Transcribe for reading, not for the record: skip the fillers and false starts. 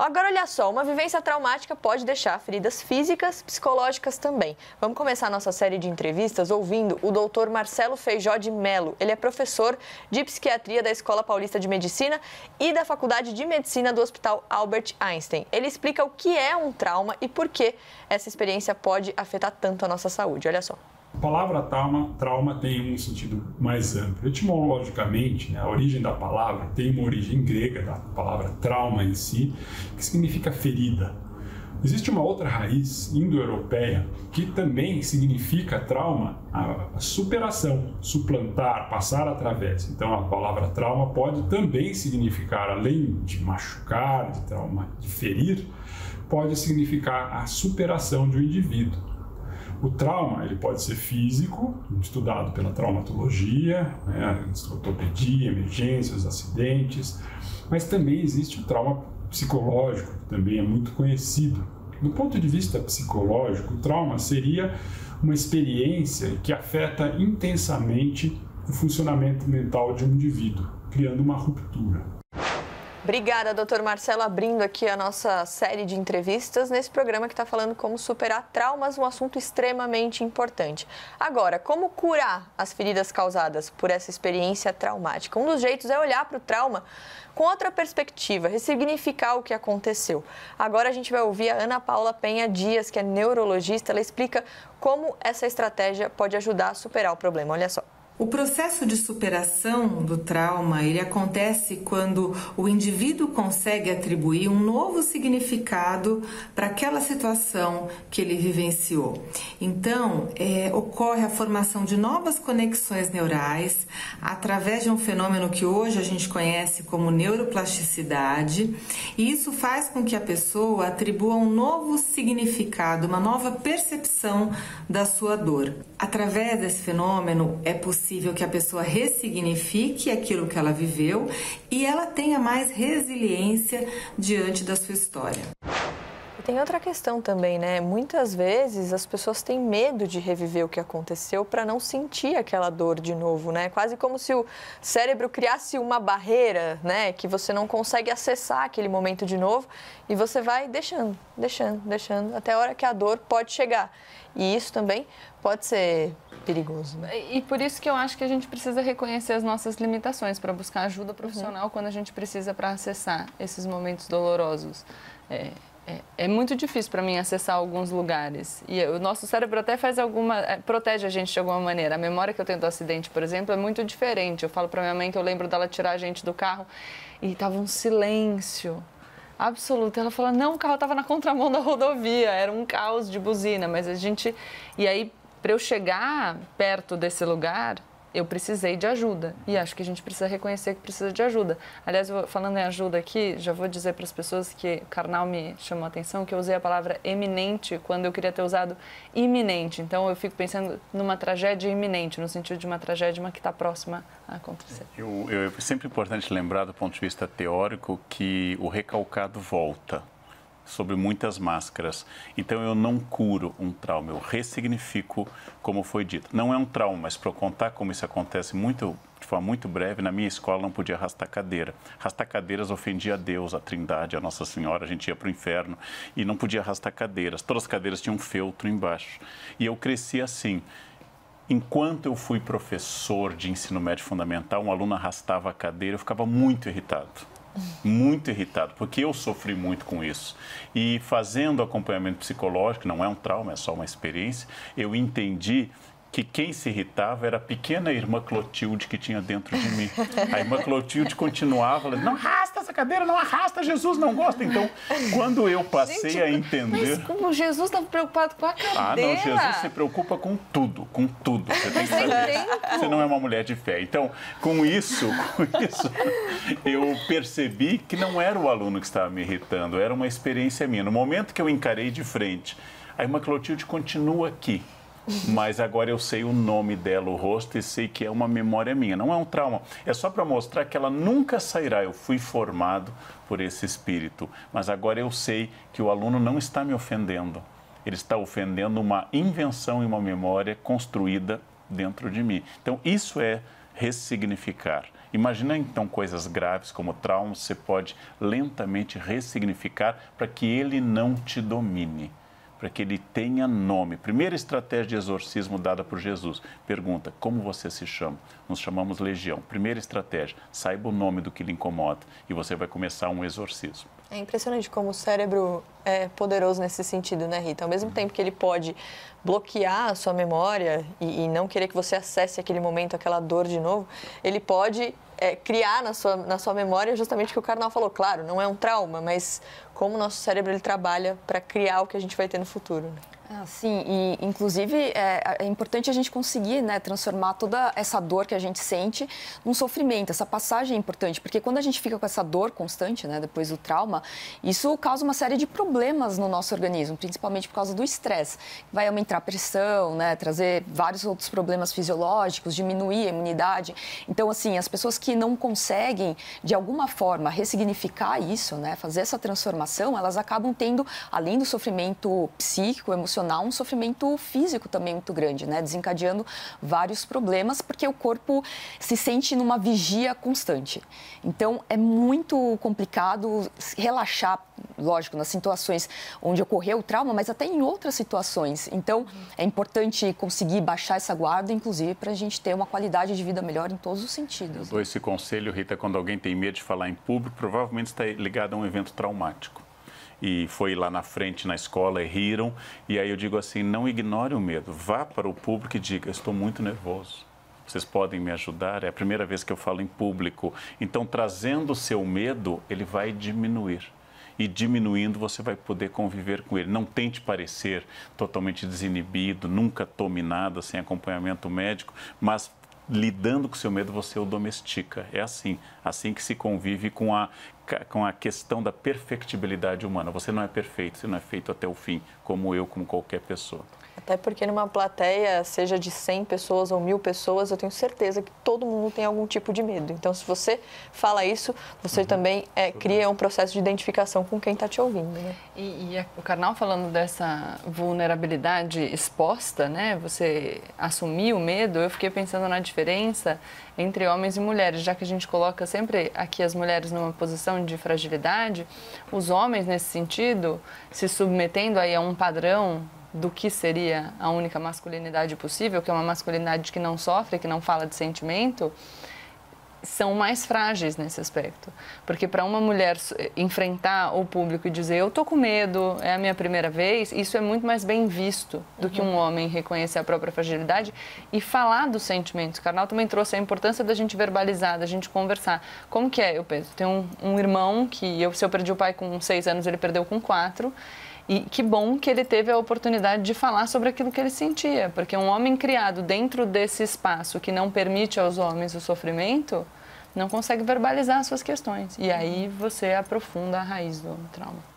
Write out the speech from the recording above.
Agora, olha só, uma vivência traumática pode deixar feridas físicas, psicológicas também. Vamos começar a nossa série de entrevistas ouvindo o doutor Marcelo Feijó de Mello. Ele é professor de psiquiatria da Escola Paulista de Medicina e da Faculdade de Medicina do Hospital Albert Einstein. Ele explica o que é um trauma e por que essa experiência pode afetar tanto a nossa saúde. Olha só. A palavra trauma tem um sentido mais amplo. Etimologicamente, a origem da palavra tem uma origem grega, da palavra trauma em si, que significa ferida. Existe uma outra raiz indo-europeia que também significa trauma, a superação, suplantar, passar através. Então a palavra trauma pode também significar, além de machucar, de ferir, pode significar a superação de um indivíduo. O trauma ele pode ser físico, estudado pela traumatologia, ortopedia, emergências, acidentes, mas também existe o trauma psicológico, que também é muito conhecido. Do ponto de vista psicológico, o trauma seria uma experiência que afeta intensamente o funcionamento mental de um indivíduo, criando uma ruptura. Obrigada, doutor Marcelo, abrindo aqui a nossa série de entrevistas nesse programa que está falando como superar traumas, um assunto extremamente importante. Agora, como curar as feridas causadas por essa experiência traumática? Um dos jeitos é olhar para o trauma com outra perspectiva, ressignificar o que aconteceu. Agora a gente vai ouvir a Ana Paula Penha Dias, que é neurologista. Ela explica como essa estratégia pode ajudar a superar o problema. Olha só. O processo de superação do trauma, ele acontece quando o indivíduo consegue atribuir um novo significado para aquela situação que ele vivenciou. Então, ocorre a formação de novas conexões neurais através de um fenômeno que hoje a gente conhece como neuroplasticidade, e isso faz com que a pessoa atribua um novo significado, uma nova percepção da sua dor. Através desse fenômeno, é possível que a pessoa ressignifique aquilo que ela viveu e ela tenha mais resiliência diante da sua história. Tem outra questão também, né? Muitas vezes as pessoas têm medo de reviver o que aconteceu para não sentir aquela dor de novo, né? Quase como se o cérebro criasse uma barreira, né? Que você não consegue acessar aquele momento de novo e você vai deixando, até a hora que a dor pode chegar. E isso também pode ser perigoso, né? E por isso que eu acho que a gente precisa reconhecer as nossas limitações para buscar ajuda profissional quando a gente precisa para acessar esses momentos dolorosos. É muito difícil para mim acessar alguns lugares e o nosso cérebro até protege a gente de alguma maneira. A memória que eu tenho do acidente, por exemplo, é muito diferente. Eu falo para minha mãe que eu lembro dela tirar a gente do carro e estava um silêncio absoluto. Ela falou, não, o carro estava na contramão da rodovia, era um caos de buzina, mas a gente... E aí, para eu chegar perto desse lugar, eu precisei de ajuda. E acho que a gente precisa reconhecer que precisa de ajuda. Aliás, falando em ajuda aqui, já vou dizer para as pessoas que Karnal me chamou a atenção, que eu usei a palavra eminente quando eu queria ter usado iminente. Então, eu fico pensando numa tragédia iminente, no sentido de uma tragédia que está próxima a acontecer. É sempre importante lembrar, do ponto de vista teórico, que o recalcado volta sobre muitas máscaras. Então, eu não curo um trauma, eu ressignifico, como foi dito. Não é um trauma, mas para eu contar como isso acontece de forma muito breve, na minha escola não podia arrastar cadeira. Arrastar cadeiras ofendia a Deus, a Trindade, a Nossa Senhora, a gente ia para o inferno e não podia arrastar cadeiras. Todas as cadeiras tinham um feltro embaixo. E eu cresci assim. Enquanto eu fui professor de ensino médio fundamental, um aluno arrastava a cadeira, eu ficava muito irritado. Muito irritado, porque eu sofri muito com isso. E fazendo acompanhamento psicológico, não é um trauma, é só uma experiência, eu entendi que quem se irritava era a pequena irmã Clotilde que tinha dentro de mim. A irmã Clotilde continuava, não arrasta essa cadeira, não arrasta, Jesus não gosta. Então, quando eu passei a entender... Mas como Jesus estava preocupado com a cadeira? Ah, não, Jesus se preocupa com tudo, com tudo. Você tem que saber. Você não é uma mulher de fé. Então, com isso, eu percebi que não era o aluno que estava me irritando, era uma experiência minha. No momento que eu encarei de frente, a irmã Clotilde continua aqui. Mas agora eu sei o nome dela, o rosto, e sei que é uma memória minha. Não é um trauma, é só para mostrar que ela nunca sairá. Eu fui formado por esse espírito, mas agora eu sei que o aluno não está me ofendendo. Ele está ofendendo uma invenção e uma memória construída dentro de mim. Então, isso é ressignificar. Imagina então coisas graves como traumas, você pode lentamente ressignificar para que ele não te domine, para que ele tenha nome. Primeira estratégia de exorcismo dada por Jesus. Pergunta, como você se chama? Nos chamamos Legião. Primeira estratégia, saiba o nome do que lhe incomoda e você vai começar um exorcismo. É impressionante como o cérebro é poderoso nesse sentido, né, Rita? Ao mesmo tempo que ele pode bloquear a sua memória e não querer que você acesse aquele momento, aquela dor de novo, ele pode criar na sua memória justamente o que o Karnal falou. Claro, não é um trauma, mas como o nosso cérebro ele trabalha para criar o que a gente vai ter no futuro, né? Sim, e inclusive é importante a gente conseguir, né, transformar toda essa dor que a gente sente num sofrimento. Essa passagem é importante, porque quando a gente fica com essa dor constante, né, depois do trauma, isso causa uma série de problemas no nosso organismo, principalmente por causa do estresse. Vai aumentar a pressão, né, trazer vários outros problemas fisiológicos, diminuir a imunidade. Então, assim, as pessoas que não conseguem, de alguma forma, ressignificar isso, né, fazer essa transformação, elas acabam tendo, além do sofrimento psíquico, emocional, um sofrimento físico também muito grande, né? Desencadeando vários problemas, porque o corpo se sente numa vigia constante. Então, é muito complicado relaxar, lógico, nas situações onde ocorreu o trauma, mas até em outras situações. Então, é importante conseguir baixar essa guarda, inclusive, para a gente ter uma qualidade de vida melhor em todos os sentidos. Eu dou esse conselho, Rita, quando alguém tem medo de falar em público, provavelmente está ligado a um evento traumático. E foi lá na frente, na escola, e riram. E aí eu digo assim, não ignore o medo. Vá para o público e diga, estou muito nervoso. Vocês podem me ajudar? É a primeira vez que eu falo em público. Então, trazendo o seu medo, ele vai diminuir. E diminuindo, você vai poder conviver com ele. Não tente parecer totalmente desinibido, nunca tome nada sem acompanhamento médico, mas lidando com o seu medo, você o domestica. É assim que se convive com a questão da perfectibilidade humana. Você não é perfeito, você não é feito até o fim, como eu, como qualquer pessoa. Até porque numa plateia, seja de 100 pessoas ou 1000 pessoas, eu tenho certeza que todo mundo tem algum tipo de medo. Então, se você fala isso, você também cria um processo de identificação com quem está te ouvindo, né? E o Karnal falando dessa vulnerabilidade exposta, né? Você assumir o medo, eu fiquei pensando na diferença entre homens e mulheres, já que a gente coloca sempre aqui as mulheres numa posição de fragilidade, os homens, nesse sentido, se submetendo aí a um padrão do que seria a única masculinidade possível, que é uma masculinidade que não sofre, que não fala de sentimento, são mais frágeis nesse aspecto. Porque para uma mulher enfrentar o público e dizer eu tô com medo, é a minha primeira vez, isso é muito mais bem visto do que um homem reconhecer a própria fragilidade e falar dos sentimentos. O Karnal também trouxe a importância da gente verbalizar, da gente conversar. Como que é? Eu penso, tenho um irmão que, se eu perdi o pai com 6 anos, ele perdeu com 4. E que bom que ele teve a oportunidade de falar sobre aquilo que ele sentia, porque um homem criado dentro desse espaço que não permite aos homens o sofrimento, não consegue verbalizar as suas questões. E aí você aprofunda a raiz do trauma.